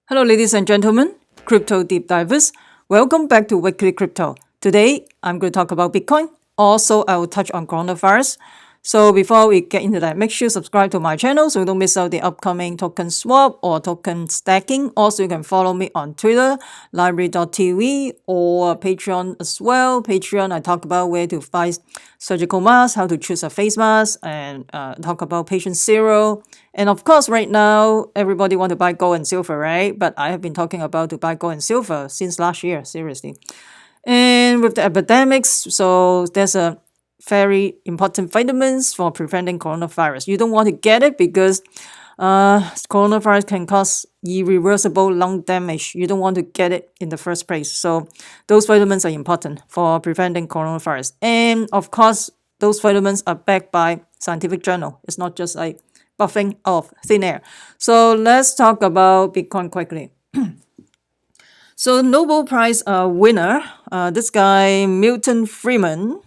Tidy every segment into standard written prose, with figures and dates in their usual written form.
Hello, ladies and gentlemen, crypto deep divers. Welcome back to Weekly Crypto. Today, I'm going to talk about Bitcoin. Also, I will touch on coronavirus. So before we get into that, make sure you subscribe to my channel so you don't miss out the upcoming token swap or token stacking. Also, you can follow me on Twitter, library.tv, or Patreon as well. Patreon, I talk about where to buy surgical masks, how to choose a face mask, and talk about patient zero. And of course, right now, everybody want to buy gold and silver, right? But I have been talking about to buy gold and silver since last year, seriously. And with the epidemics, so there's a very important vitamins for preventing coronavirus. You don't want to get it because coronavirus can cause irreversible lung damage. You don't want to get it in the first place. So those vitamins are important for preventing coronavirus. And of course, those vitamins are backed by scientific journal. It's not just like buffing of thin air. So let's talk about Bitcoin quickly. So Nobel Prize winner, this guy Milton Friedman.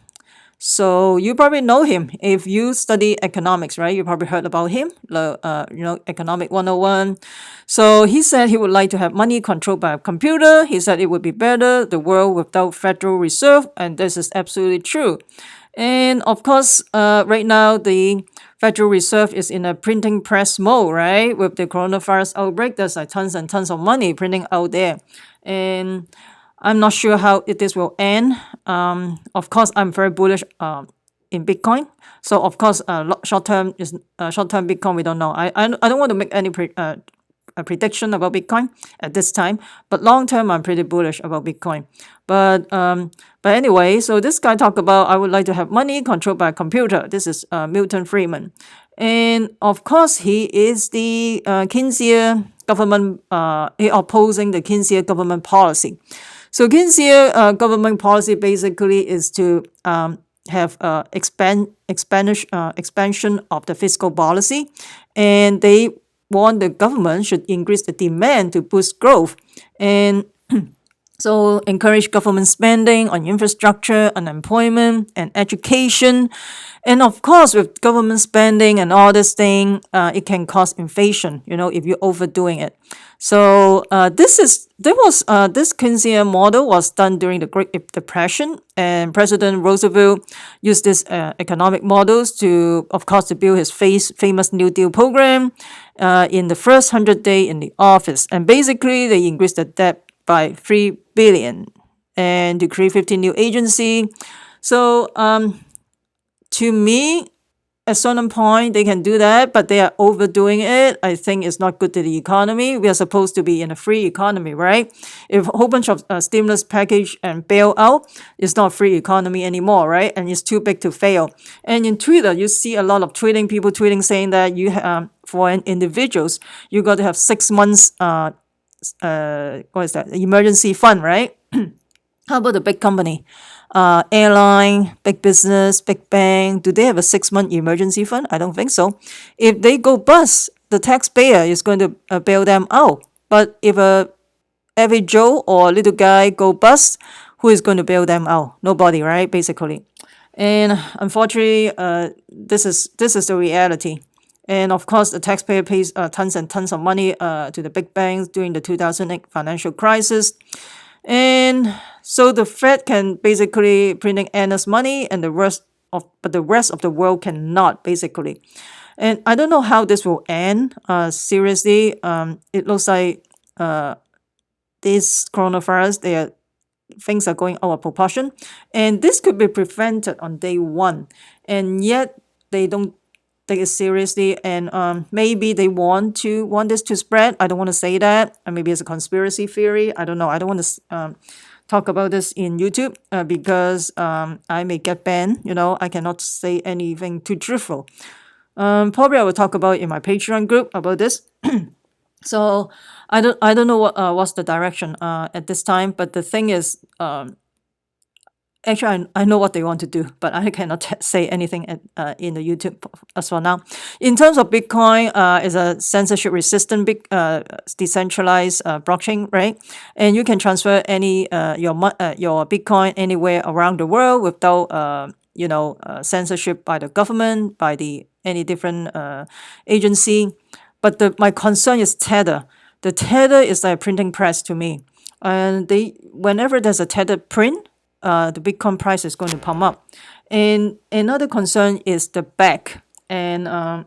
So you probably know him if you study economics, right? You probably heard about him, Economic 101. So he said he would like to have money controlled by a computer. He said it would be better, the world without Federal Reserve, and this is absolutely true. And of course, right now, the Federal Reserve is in a printing press mode, right? With the coronavirus outbreak, there's like tons and tons of money printing out there. And I'm not sure how this will end. Of course, I'm very bullish in Bitcoin. So of course, short term Bitcoin. We don't know. I don't want to make any a prediction about Bitcoin at this time, but long term, I'm pretty bullish about Bitcoin. But anyway, so this guy talked about I would like to have money controlled by a computer. This is Milton Friedman, and of course, he is the Keynesian government. He opposing the Keynesian government policy. So Keynesian government policy basically is to have expansion of the fiscal policy, and they want the government should increase the demand to boost growth and so encourage government spending on infrastructure, unemployment, and education. And of course, with government spending and all this thing, it can cause inflation, if you're overdoing it. So this Keynesian model was done during the Great Depression, and President Roosevelt used this economic models to, of course, to build his famous New Deal program in the first 100 days in the office. And basically, they increased the debt by 3 billion and to create 15 new agency. So to me, at certain point they can do that, but they are overdoing it. I think it's not good to the economy. We are supposed to be in a free economy, right? If a whole bunch of stimulus package and bailout, it's not a free economy anymore, right? And it's too big to fail. And in Twitter, you see a lot of people tweeting saying that for individuals, you got to have 6 months what is that? Emergency fund, right? How about the big company? Airline, big business, big bank, do they have a 6-month emergency fund? I don't think so. If they go bust, the taxpayer is going to bail them out. But if a every Joe or little guy go bust, who is going to bail them out? Nobody, right? Basically. And unfortunately, this is the reality. And of course, the taxpayer pays tons and tons of money to the big banks during the 2008 financial crisis. And so the Fed can basically printing endless money, and the rest of the world cannot, basically. And I don't know how this will end. Seriously, it looks like this coronavirus, things are going out of proportion, and this could be prevented on day one, and yet they don't take it seriously, and maybe they want this to spread. I don't want to say that, and maybe it's a conspiracy theory. I don't know. I don't want to talk about this in YouTube because I may get banned. I cannot say anything too truthful. Probably I will talk about in my Patreon group about this. So I don't know what's the direction at this time, but the thing is, actually, I know what they want to do, but I cannot say anything in the YouTube as for now. In terms of Bitcoin, is a censorship-resistant decentralized blockchain, right? And you can transfer any your Bitcoin anywhere around the world without censorship by the government, by any different agency. But my concern is Tether. the Tether is like a printing press to me. And whenever there's a Tether print, the Bitcoin price is going to pump up. And another concern is the back. And of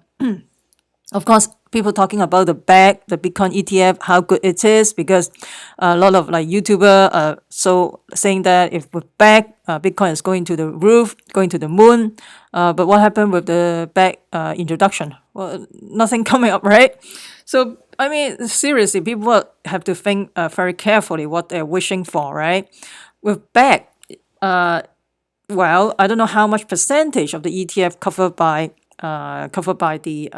course, people talking about the back, the Bitcoin ETF, how good it is, because a lot of like YouTuber so saying that if with back, Bitcoin is going to the roof, going to the moon. But what happened with the back introduction? Well, nothing coming up, right? So I mean, seriously, people have to think very carefully what they're wishing for, right? With back, well, I don't know how much percentage of the ETF covered by the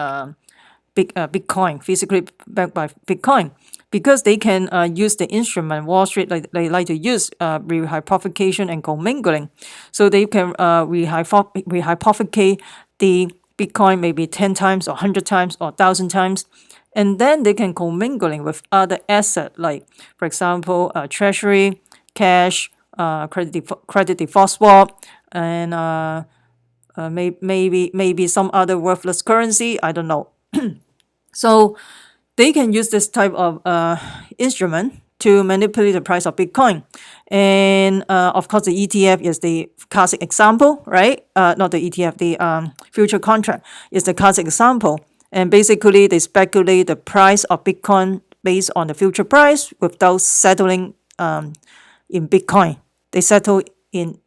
Bitcoin, physically backed by Bitcoin, because they can use the instrument Wall Street like they like to use rehypothecation and commingling, so they can rehypothecate the Bitcoin maybe 10 times or 100 times or 1,000 times, and then they can commingling with other assets like, for example, treasury, cash, credit default swap, and maybe some other worthless currency. I don't know. So they can use this type of instrument to manipulate the price of Bitcoin. And of course, the ETF is the classic example, right? Not the ETF, the future contract is the classic example. And basically, they speculate the price of Bitcoin based on the future price without settling in Bitcoin. They settle in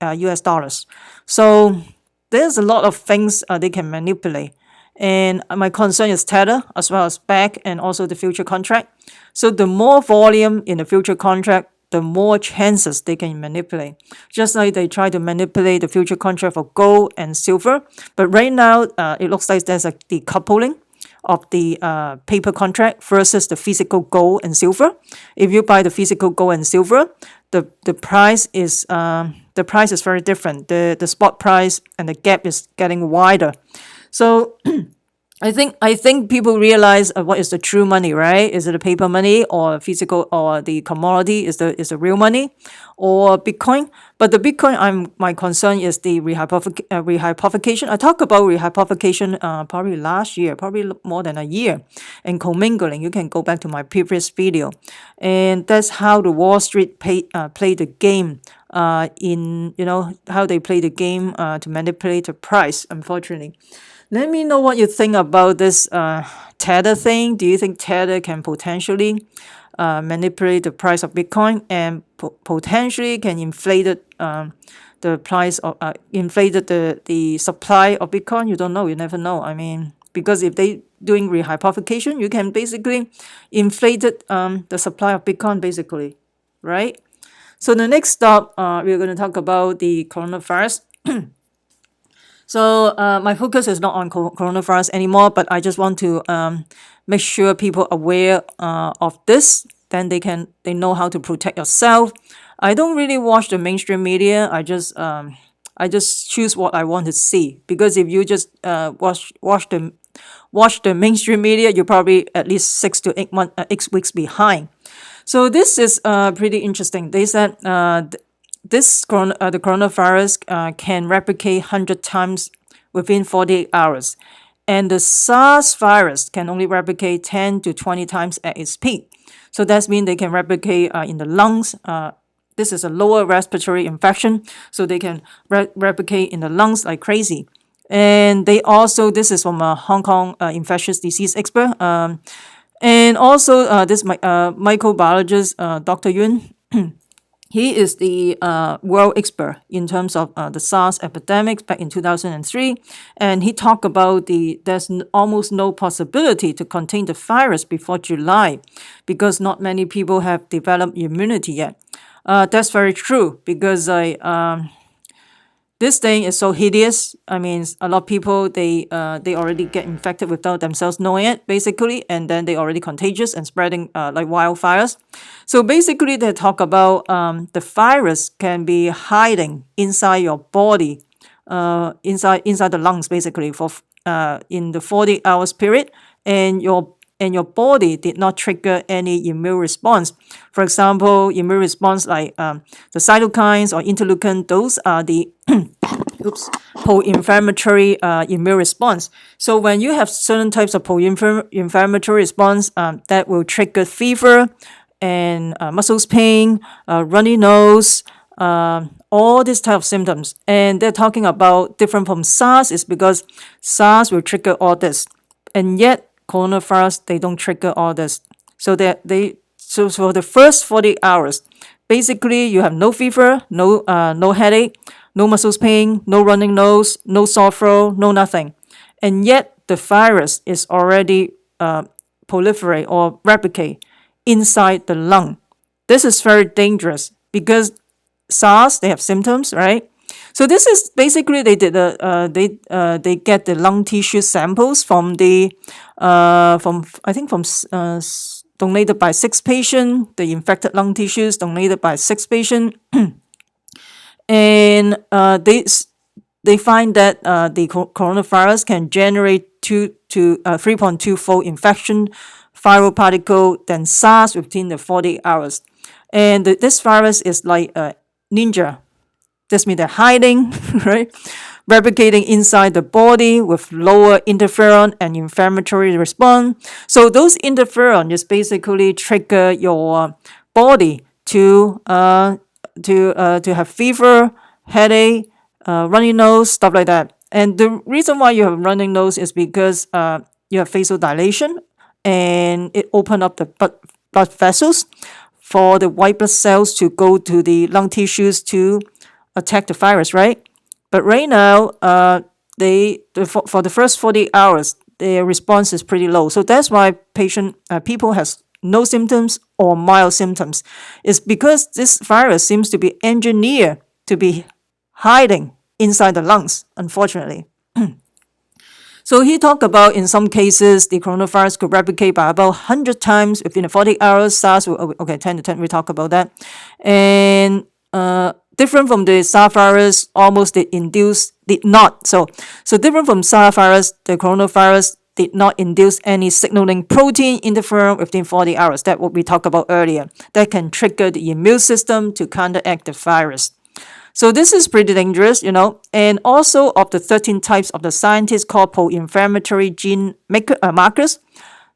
US dollars. So there's a lot of things they can manipulate. And my concern is Tether as well as back and also the future contract. So the more volume in the future contract, the more chances they can manipulate. Just like they try to manipulate the future contract for gold and silver. But right now, it looks like there's a decoupling of the paper contract versus the physical gold and silver. If you buy the physical gold and silver, the price is very different. The spot price and the gap is getting wider. So I think people realize what is the true money, right? Is it the paper money or physical or the commodity is the real money or Bitcoin? But the Bitcoin, my concern is the rehypothecation. I talked about rehypothecation probably last year, probably more than a year, and commingling. You can go back to my previous video, and that's how the Wall Street play the game. In how they play the game to manipulate the price. Unfortunately. Let me know what you think about this Tether thing. Do you think Tether can potentially manipulate the price of Bitcoin and potentially can inflate the price of inflated the supply of Bitcoin? You don't know. You never know. I mean, because if they doing rehypothecation, you can basically inflate the supply of Bitcoin, basically, right? So the next stop, we're going to talk about the coronavirus. So my focus is not on coronavirus anymore, but I just want to make sure people are aware of this. Then they know how to protect yourself. I don't really watch the mainstream media. I just choose what I want to see, because if you just watch the mainstream media, you're probably at least 6 to 8 weeks behind. So this is pretty interesting. They said the coronavirus can replicate 100 times within 48 hours. And the SARS virus can only replicate 10 to 20 times at its peak. So that means they can replicate in the lungs. This is a lower respiratory infection, so they can replicate in the lungs like crazy. And they also, this is from a Hong Kong infectious disease expert. And also this microbiologist, Dr. Yun, he is the world expert in terms of the SARS epidemics back in 2003. And he talked about there's almost no possibility to contain the virus before July because not many people have developed immunity yet. That's very true because this thing is so hideous. I mean, a lot of people, they already get infected without themselves knowing it, basically, and then they already contagious and spreading like wildfires. So basically, they talk about the virus can be hiding inside your body, inside the lungs, basically, for in the 40 hours period, and your body did not trigger any immune response. For example, immune response like the cytokines or interleukin, those are the pro-inflammatory immune response. So when you have certain types of pro-inflammatory response, that will trigger fever and muscles pain, runny nose, all these type of symptoms. And they're talking about different from SARS is because SARS will trigger all this, and yet coronavirus they don't trigger all this. So so for the first 40 hours, basically you have no fever, no headache, no muscles pain, no running nose, no sore throat, no nothing, and yet the virus is already proliferate or replicate inside the lung. This is very dangerous because SARS they have symptoms, right? So this is basically they did they get the lung tissue samples from the from I think from donated by 6 patients, the infected lung tissues donated by 6 patients, and they find that the coronavirus can generate 2 to 3.2-fold infection viral particle than SARS within the 40 hours. And this virus is like a ninja. This means they're hiding, right? Replicating inside the body with lower interferon and inflammatory response. So those interferon just basically trigger your body to have fever, headache, runny nose, stuff like that. And the reason why you have running nose is because you have vasodilation, and it open up the blood vessels for the white blood cells to go to the lung tissues to attack the virus, right? But right now, for the first 40 hours, their response is pretty low. So that's why people has no symptoms or mild symptoms. It's because this virus seems to be engineered to be hiding inside the lungs, unfortunately. So he talked about in some cases the coronavirus could replicate by about 100 times within the 40 hours. SARS, okay, 10 to 10, we talk about that. And different from the SARS virus, almost did not. So different from SARS virus, the coronavirus did not induce any signaling protein interferon within 40 hours. That's what we talked about earlier. That can trigger the immune system to counteract the virus. So this is pretty dangerous, And also of the 13 types of the scientists called pro-inflammatory gene markers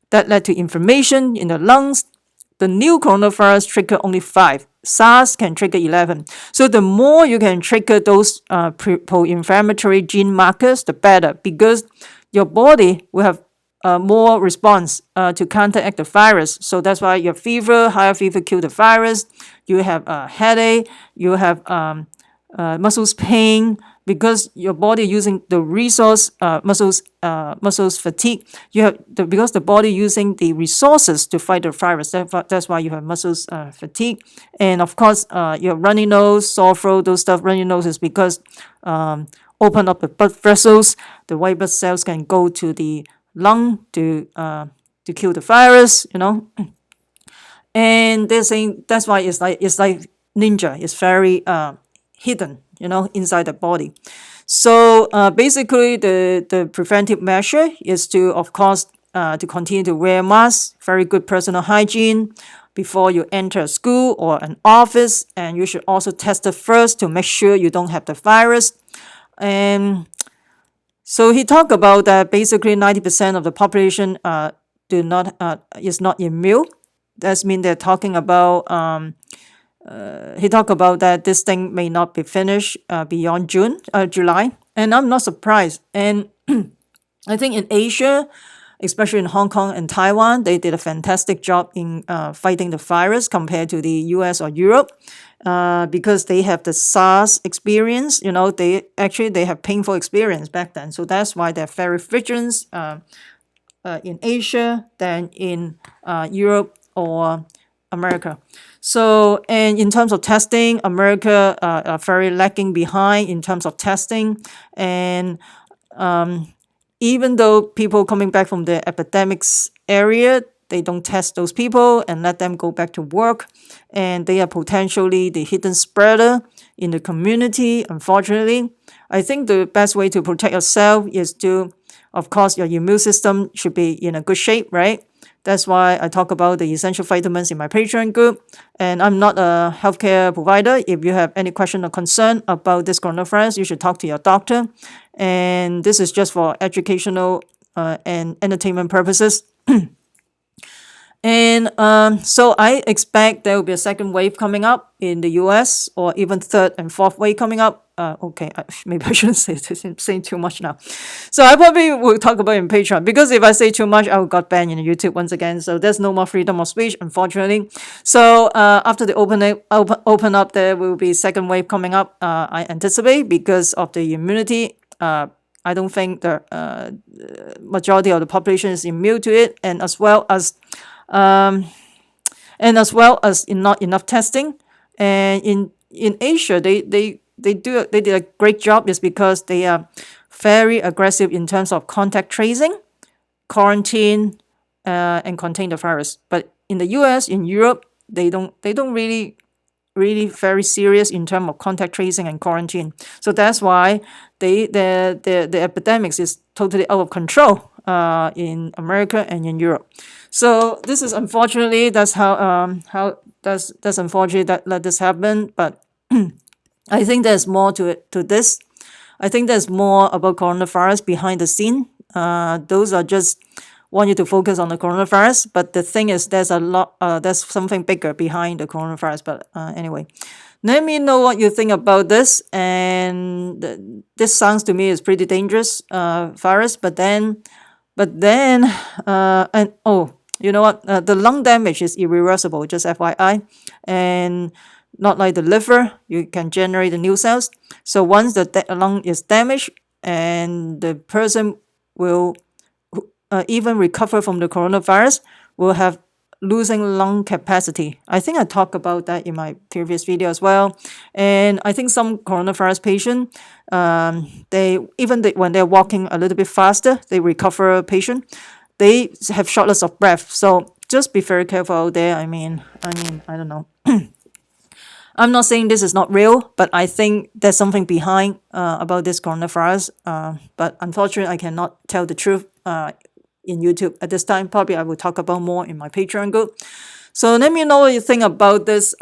that led to inflammation in the lungs, the new coronavirus trigger only 5. SARS can trigger 11. So the more you can trigger those pro-inflammatory gene markers, the better, because your body will have more response to counteract the virus. So that's why your fever, higher fever kill the virus. You have a headache. You have muscles pain because your body using the resource muscles fatigue. You have because the body using the resources to fight the virus. That's why you have muscles fatigue. And of course, your runny nose, sore throat, those stuff. Runny nose is because open up the blood vessels. The white blood cells can go to the lung to kill the virus. And they're saying that's why it's like ninja. It's very hidden, inside the body. So basically, the preventive measure is to, of course, to continue to wear masks, very good personal hygiene before you enter a school or an office, and you should also test it first to make sure you don't have the virus. And so he talked about that basically 90% of the population is not immune. That means they're talking about he talked about that this thing may not be finished beyond July, and I'm not surprised. And I think in Asia, especially in Hong Kong and Taiwan, they did a fantastic job in fighting the virus compared to the US or Europe, because they have the SARS experience. They have painful experience back then, so that's why they're very vigilant in Asia than in Europe or America. So, and in terms of testing, America are very lagging behind in terms of testing. And even though people coming back from the epidemics area, they don't test those people and let them go back to work. And they are potentially the hidden spreader in the community, unfortunately. I think the best way to protect yourself is to, of course, your immune system should be in a good shape, right? That's why I talk about the essential vitamins in my Patreon group. And I'm not a healthcare provider. If you have any question or concern about this coronavirus, you should talk to your doctor. And this is just for educational and entertainment purposes. And so I expect there will be a second wave coming up in the US, or even third and fourth wave coming up. Okay, maybe I shouldn't say too much now. So I probably will talk about it in Patreon, because if I say too much, I will got banned in YouTube once again. So there's no more freedom of speech, unfortunately. So after the open up, there will be second wave coming up. I anticipate, because of the immunity. I don't think the majority of the population is immune to it, and as well as not enough testing. And in Asia, they did a great job, is because they are very aggressive in terms of contact tracing, quarantine, and contain the virus. But in the US, in Europe, they don't really very serious in terms of contact tracing and quarantine. So that's why the epidemics is totally out of control in America and in Europe. So this is unfortunately, that's that's unfortunate that let this happen. But I think there's more to this. I think there's more about coronavirus behind the scene. Those are just want you to focus on the coronavirus, but the thing is, there's something bigger behind the coronavirus. But anyway, let me know what you think about this. And this sounds to me is pretty dangerous virus. But then, and oh, you know what? The lung damage is irreversible, just FYI, and not like the liver. You can generate the new cells. So once the lung is damaged, and the person will even recover from the coronavirus, will have losing lung capacity. I think I talked about that in my previous video as well. And I think some coronavirus patient, when they're walking a little bit faster, they recover patient, they have shortness of breath. So just be very careful out there. I mean, I don't know. I'm not saying this is not real, but I think there's something behind about this coronavirus. But unfortunately, I cannot tell the truth in YouTube at this time. Probably I will talk about more in my Patreon group. So let me know what you think about this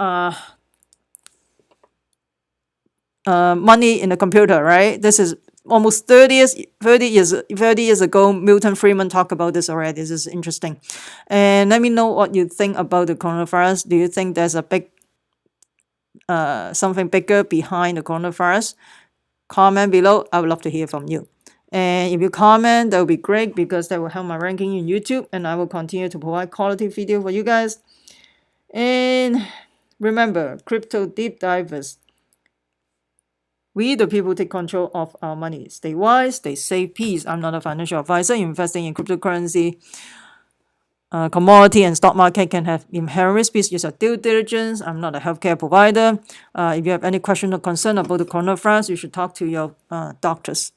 money in the computer, right? This is almost 30 years ago. Milton Friedman talked about this already. This is interesting. And let me know what you think about the coronavirus. Do you think there's a big something bigger behind the coronavirus? Comment below. I would love to hear from you. And if you comment, that would be great, because that will help my ranking in YouTube, and I will continue to provide quality video for you guys. And remember, crypto deep divers, we the people take control of our money. Stay wise, stay safe, peace. I'm not a financial advisor. Investing in cryptocurrency, commodity and stock market can have inherent risk. Please use your due diligence. I'm not a healthcare provider. If you have any question or concern about the coronavirus, you should talk to your doctors.